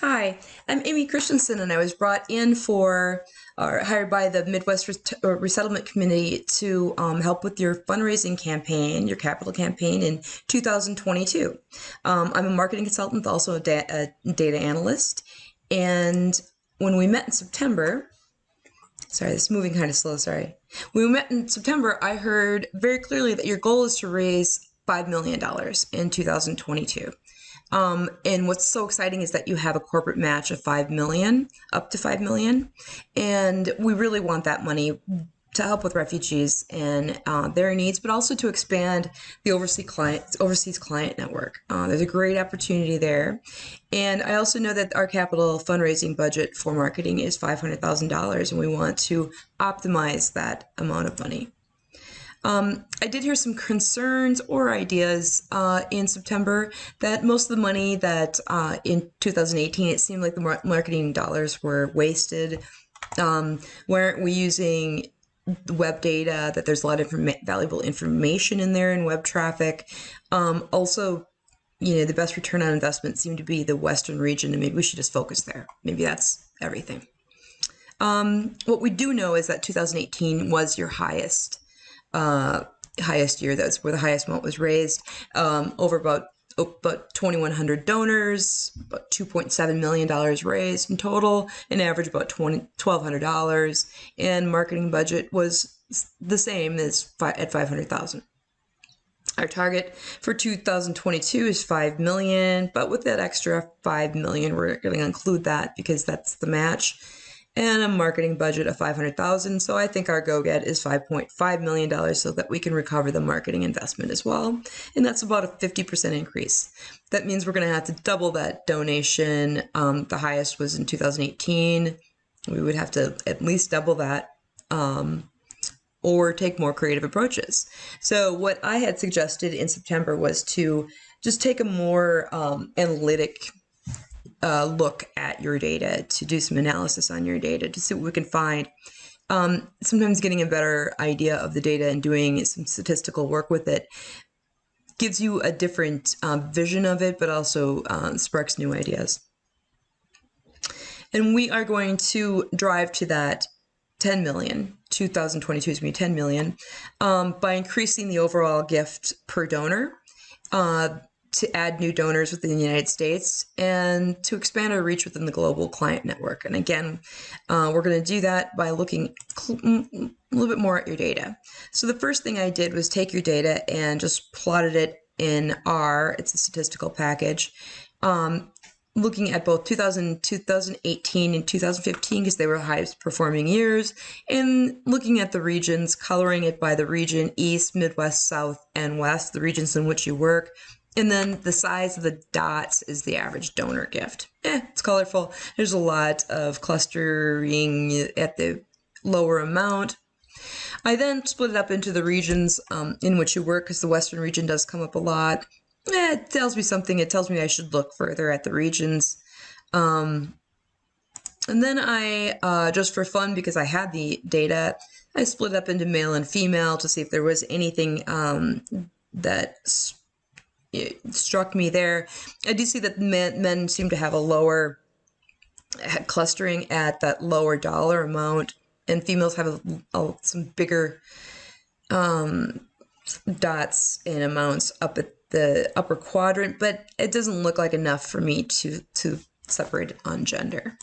Hi, I'm Amy Christensen, and I was brought in for or hired by the Midwest Resettlement Committee to help with your fundraising campaign, your capital campaign in 2022. I'm a marketing consultant, also a data analyst. And when we met in September, sorry, this is moving kind of slow, sorry. When we met in September, I heard very clearly that your goal is to raise $5 million in 2022. And what's so exciting is that you have a corporate match of 5 million, up to 5 million. And we really want that money to help with refugees and their needs, but also to expand the overseas client network. There's a great opportunity there. And I also know that our capital fundraising budget for marketing is $500,000, and we want to optimize that amount of money. I did hear some concerns or ideas in September that most of the money that in 2018, it seemed like the marketing dollars were wasted. Why aren't we using web data, that there's a lot of valuable information in there in web traffic? Also, the best return on investment seemed to be the Western region, and maybe we should just focus there. Maybe that's everything. What we do know is that 2018 was your highest year. That's where the highest amount was raised. Over about 2,100 donors, about $2.7 million raised in total, an average about $1,200, and marketing budget was the same as at $500,000. Our target for 2022 is 5 million, but with that extra 5 million, we're going to include that because that's the match, and a marketing budget of 500,000. So I think our go-get is $5.5 million so that we can recover the marketing investment as well. And that's about a 50% increase. That means we're going to have to double that donation. The highest was in 2018. We would have to at least double that. Or take more creative approaches. So what I had suggested in September was to just take a more analytic look at your data, to do some analysis on your data, to see what we can find. Sometimes getting a better idea of the data and doing some statistical work with it gives you a different vision of it, but also sparks new ideas. And we are going to drive to that 10 million. 2022 is going to be 10 million by increasing the overall gift per donor, to add new donors within the United States, and to expand our reach within the global client network. And again, we're going to do that by looking a little bit more at your data. So the first thing I did was take your data and just plotted it in R. It's a statistical package. Looking at both 2018 and 2015, because they were highest performing years, and looking at the regions, coloring it by the region, East, Midwest, South, and West, the regions in which you work. And then the size of the dots is the average donor gift. It's colorful. There's a lot of clustering at the lower amount. I then split it up into the regions in which you work, because the Western region does come up a lot. It tells me something. It tells me I should look further at the regions. And then I, just for fun, because I had the data, I split up into male and female to see if there was anything that struck me there. I do see that men seem to have a lower clustering at that lower dollar amount, and females have some bigger dots and amounts up at the upper quadrant, but it doesn't look like enough for me to separate it on gender.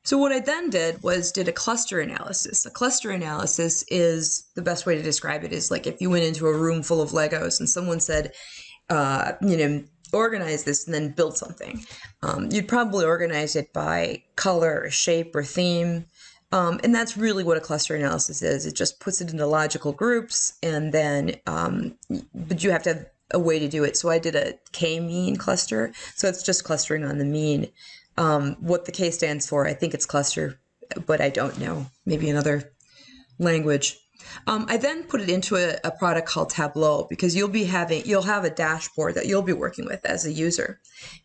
So what I then did a cluster analysis. A cluster analysis is, the best way to describe it is like if you went into a room full of Legos and someone said, organize this and then build something. You'd probably organize it by color or shape or theme. And that's really what a cluster analysis is. It just puts it into logical groups, and then, but you have to have a way to do it. So I did a K-mean cluster. So it's just clustering on the mean. What the K stands for, I think it's cluster, but I don't know. Maybe another language. I then put it into a product called Tableau, because you'll have a dashboard that you'll be working with as a user,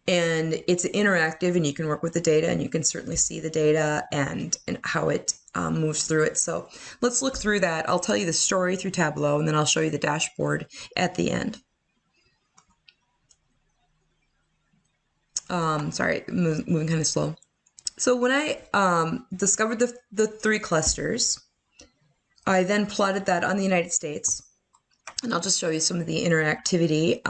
and it's interactive, and you can work with the data, and you can certainly see the data and how it moves through it. So let's look through that. I'll tell you the story through Tableau, and then I'll show you the dashboard at the end. Sorry, moving kind of slow. So when I discovered the 3 clusters, I then plotted that on the United States. And I'll just show you some of the interactivity.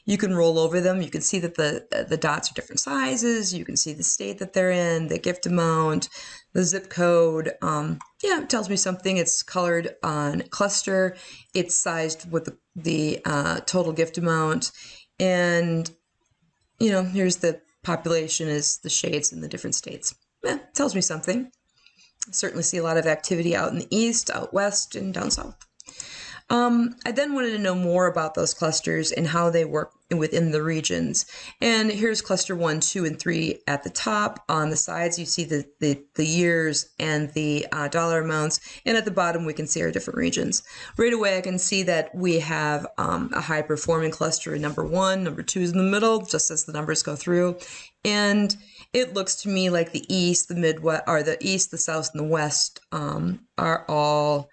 You can roll over them. You can see that the dots are different sizes. You can see the state that they're in, the gift amount, the zip code. Yeah, it tells me something. It's colored on cluster. It's sized with the total gift amount. And, here's the population is the shades in the different states. Yeah, it tells me something. I certainly see a lot of activity out in the east, out west, and down south. I then wanted to know more about those clusters and how they work within the regions. And here's cluster 1, 2, and 3 at the top. On the sides, you see the years and the dollar amounts. And at the bottom, we can see our different regions. Right away, I can see that we have a high-performing cluster in number 1. Number 2 is in the middle, just as the numbers go through. And it looks to me like the east, the Midwest, or the east, the south, and the west are all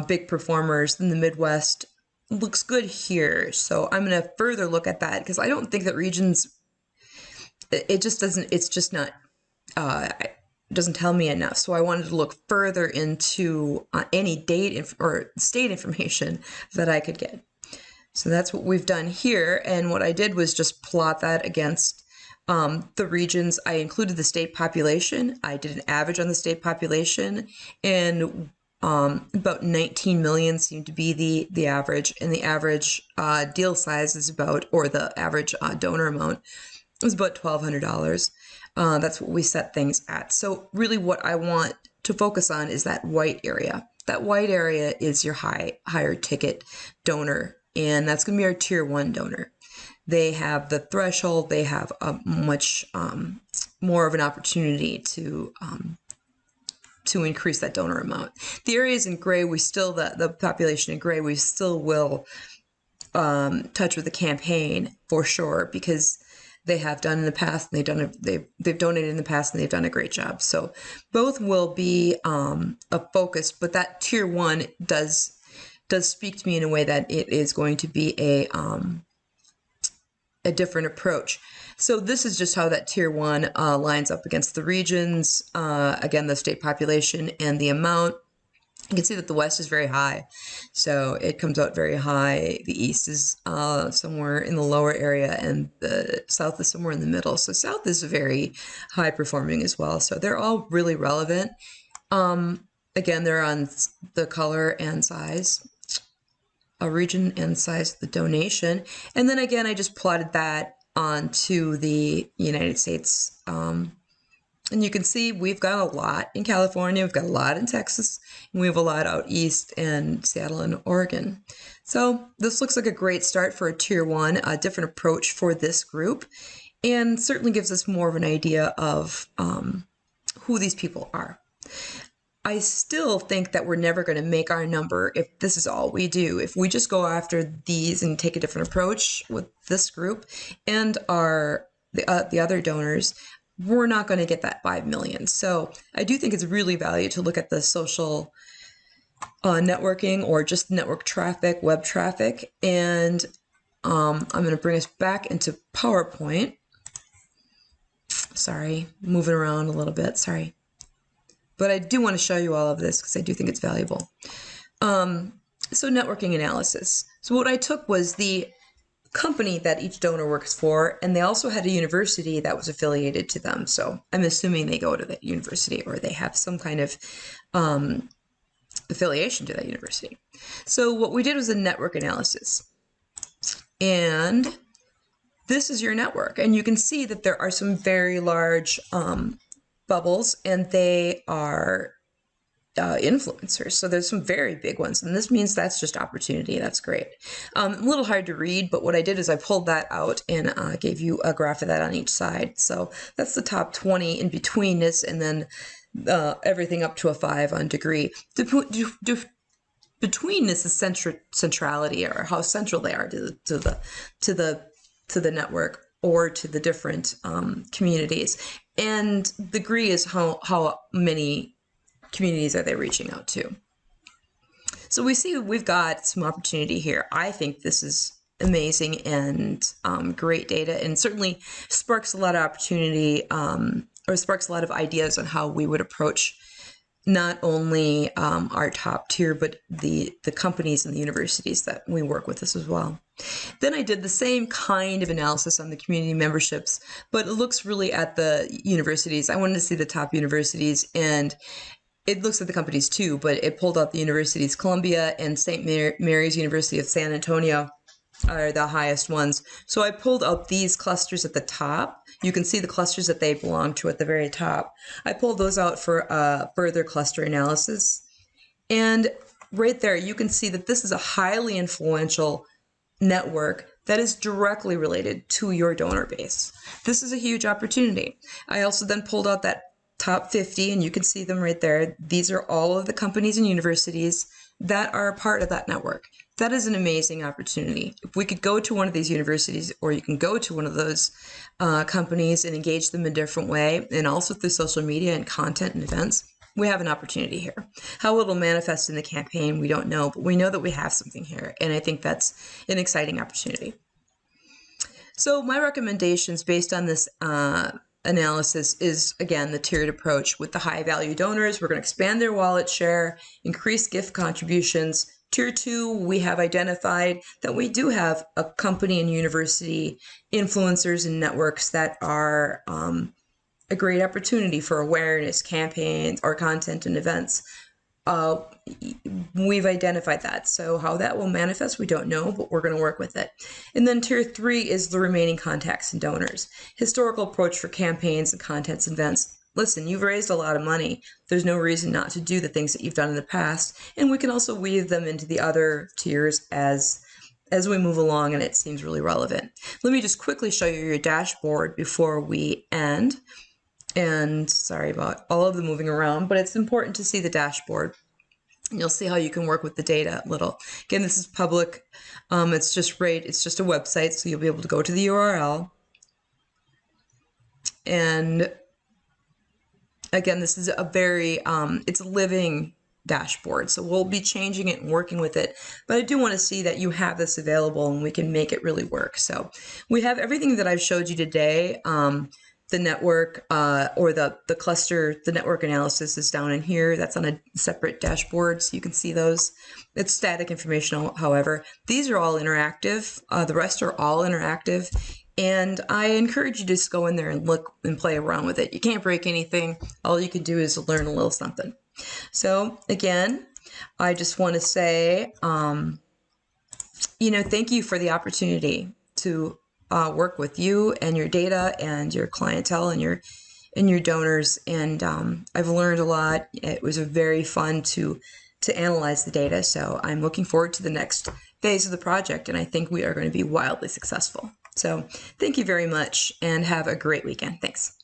big performers. In the Midwest looks good here. So I'm going to further look at that because I don't think that regions, it just doesn't, it's just not, it doesn't tell me enough. So I wanted to look further into any date or state information that I could get. So that's what we've done here. And what I did was just plot that against the regions. I included the state population. I did an average on the state population, and about 19 million seemed to be the average, and the average deal size is about, or the average donor amount was about $1,200. That's what we set things at. So really what I want to focus on is that white area. That white area is your higher ticket donor, and that's going to be our tier 1 donor. They have the threshold, they have a much more of an opportunity to increase that donor amount. The areas in gray, we still, the population in gray, we still will touch with the campaign for sure, because they have done in the past, and they've donated in the past, and they've done a great job. So both will be a focus, but that tier 1 does speak to me in a way that it is going to be a different approach. So this is just how that tier 1 lines up against the regions, again, the state population and the amount. You can see that the west is very high, so it comes out very high. The east is somewhere in the lower area, and the south is somewhere in the middle. So south is very high performing as well. So they're all really relevant. Again, they're on the color and size, a region and size of the donation. And then again, I just plotted that onto the United States. And you can see we've got a lot in California, we've got a lot in Texas, and we have a lot out east in Seattle and Oregon. So this looks like a great start for a tier 1, a different approach for this group, and certainly gives us more of an idea of who these people are. I still think that we're never going to make our number if this is all we do. If we just go after these and take a different approach with this group and the other donors, we're not going to get that 5 million. So I do think it's really valuable to look at the social networking, or just network traffic, web traffic. And I'm going to bring us back into PowerPoint. Sorry, moving around a little bit. Sorry. But I do want to show you all of this because I do think it's valuable. So networking analysis. So what I took was the company that each donor works for, and they also had a university that was affiliated to them. So I'm assuming they go to that university, or they have some kind of affiliation to that university. So what we did was a network analysis. And this is your network. And you can see that there are some very large bubbles, and they are influencers. So there's some very big ones, and this means that's just opportunity. That's great. A little hard to read, but what I did is I pulled that out and gave you a graph of that on each side. So that's the top 20 in betweenness, and then everything up to a 5 on degree. Betweenness is centrality, or how central they are to the network, or to the different communities. And degree is how many communities are they reaching out to. So we see we've got some opportunity here. I think this is amazing and great data, and certainly sparks a lot of opportunity, or sparks a lot of ideas on how we would approach not only our top tier, but the companies and the universities that we work with as well. Then I did the same kind of analysis on the community memberships, but it looks really at the universities. I wanted to see the top universities, and it looks at the companies too, but it pulled out the universities. Columbia and St. Mary's University of San Antonio are the highest ones. So I pulled out these clusters at the top. You can see the clusters that they belong to at the very top. I pulled those out for further cluster analysis. And right there, you can see that this is a highly influential network that is directly related to your donor base. This is a huge opportunity. I also then pulled out that top 50, and you can see them right there. These are all of the companies and universities that are a part of that network. That is an amazing opportunity. If we could go to one of these universities, or you can go to one of those companies and engage them in a different way, and also through social media and content and events, we have an opportunity here. How it'll manifest in the campaign, we don't know, but we know that we have something here, and I think that's an exciting opportunity. So my recommendations based on this analysis is, again, the tiered approach. With the high value donors, we're going to expand their wallet share, increase gift contributions. Tier 2, we have identified that we do have a company and university influencers and networks that are a great opportunity for awareness campaigns or content and events. We've identified that. So how that will manifest, we don't know, but we're going to work with it. And then tier 3 is the remaining contacts and donors. Historical approach for campaigns and contents and events. Listen, you've raised a lot of money. There's no reason not to do the things that you've done in the past. And we can also weave them into the other tiers as we move along, and it seems really relevant. Let me just quickly show you your dashboard before we end. And sorry about all of the moving around, but it's important to see the dashboard. And you'll see how you can work with the data a little. Again, this is public. It's just a website, so you'll be able to go to the URL. And again, this is a very, it's a living dashboard, so we'll be changing it and working with it. But I do want to see that you have this available and we can make it really work. So we have everything that I've showed you today. The network or the cluster, the network analysis is down in here. That's on a separate dashboard, so you can see those. It's static information, however. These are all interactive. The rest are all interactive. And I encourage you to just go in there and look and play around with it. You can't break anything. All you can do is learn a little something. So again, I just want to say, thank you for the opportunity to work with you and your data and your clientele and your donors. And I've learned a lot. It was very fun to analyze the data. So I'm looking forward to the next phase of the project, and I think we are going to be wildly successful. So thank you very much and have a great weekend. Thanks.